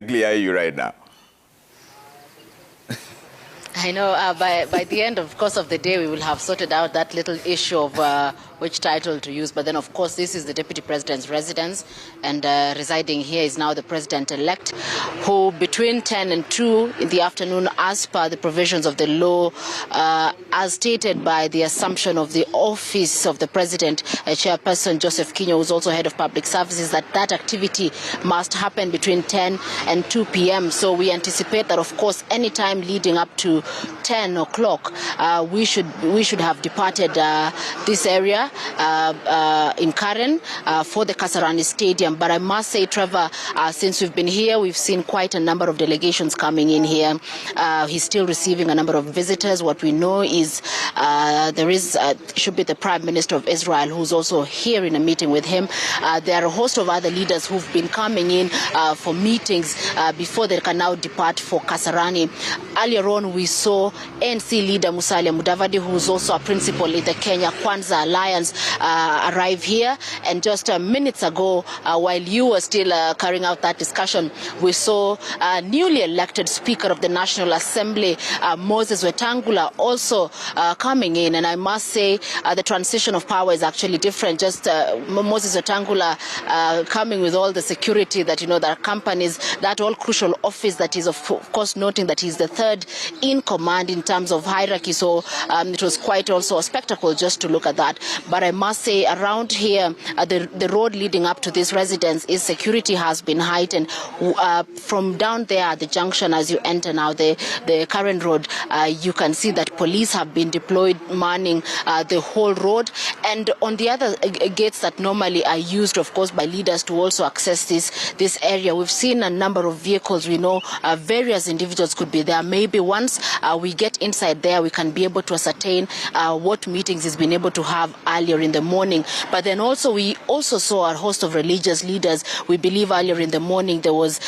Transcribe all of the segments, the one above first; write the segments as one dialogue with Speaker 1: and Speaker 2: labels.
Speaker 1: Clear you right now.
Speaker 2: I know by the end, of course, of the day, we will have sorted out that little issue of which title to use. But then, of course, this is the Deputy President's residence, and residing here is now the President-elect, who between 10 and 2 in the afternoon, as per the provisions of the law, as stated by the assumption of the office of the President, Chairperson Joseph Kinyo, who is also Head of Public Services, that activity must happen between 10 and 2 p.m. So we anticipate that, of course, any time leading up to 10 o'clock, we should have departed this area in Karen for the Kasarani Stadium. But I must say, Trevor, since we've been here, we've seen quite a number of delegations coming in here. He's still receiving a number of visitors. What we know is should be the Prime Minister of Israel, who's also here in a meeting with him. There are a host of other leaders who've been coming in for meetings before they can now depart for Kasarani. Earlier on, we saw ANC leader Musalia Mudavadi, who's also a principal in the Kenya Kwanza Alliance, arrive here. And just minutes ago, while you were still carrying out that discussion, we saw newly elected Speaker of the National Assembly, Moses Wetangula, also coming in. And I must say the transition of power is actually different. Just Moses Wetangula coming with all the security that that accompanies that all crucial office, that is of course noting that he's the third in command in terms of hierarchy. So it was quite also a spectacle just to look at that. But I must say, around here, the road leading up to this residence, is security has been heightened. From down there at the junction, as you enter now the current road, you can see that police have been deployed manning the whole road. And on the other gates that normally are used, of course, by leaders to also access this area, we've seen a number of vehicles. We know various individuals could be there. Maybe once we get inside there, we can be able to ascertain what meetings he's been able to have earlier in the morning. But then also, we also saw a host of religious leaders. We believe earlier in the morning there was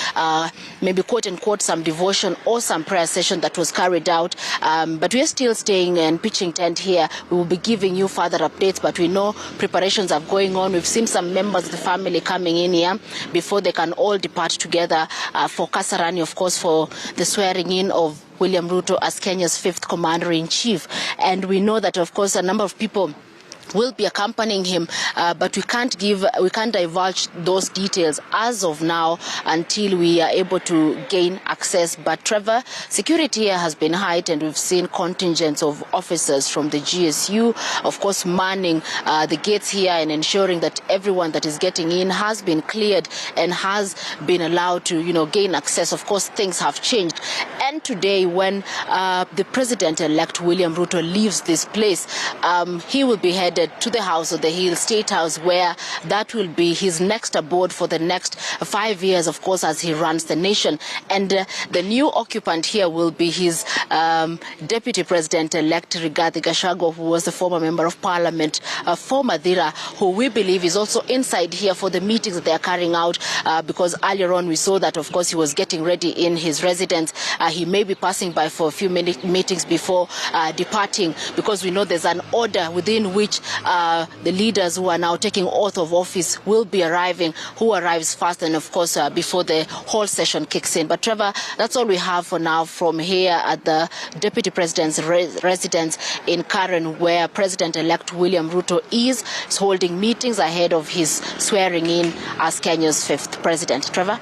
Speaker 2: maybe quote unquote some devotion or some prayer session that was carried out. But we are still staying and pitching tent here. We will be giving you further updates, but we know preparations are going on. We've seen some members of the family coming in here before they can all depart together for Kasarani, of course, for the swearing in of William Ruto as Kenya's 5th Commander-in-Chief. And we know that, of course, a number of people will be accompanying him, but we can't divulge those details as of now until we are able to gain access. But Trevor, security here has been heightened. We've seen contingents of officers from the GSU, of course, manning the gates here and ensuring that everyone that is getting in has been cleared and has been allowed to, gain access. Of course, things have changed. And today, when the President-elect William Ruto leaves this place, he will be headed to the House of the Hill, State House, where that will be his next abode for the next 5 years, of course, as he runs the nation. And the new occupant here will be his Deputy President-elect Rigathi Gachagua, who was the former Member of Parliament for Mathira, who we believe is also inside here for the meetings that they are carrying out, because earlier on we saw that, of course, he was getting ready in his residence. He may be passing by for a few meetings before departing, because we know there's an order within which the leaders who are now taking oath of office will be arriving, who arrives first, and of course before the whole session kicks in. But Trevor, that's all we have for now from here at the Deputy President's residence in Karen, where President-elect William Ruto is holding meetings ahead of his swearing in as Kenya's 5th president. Trevor?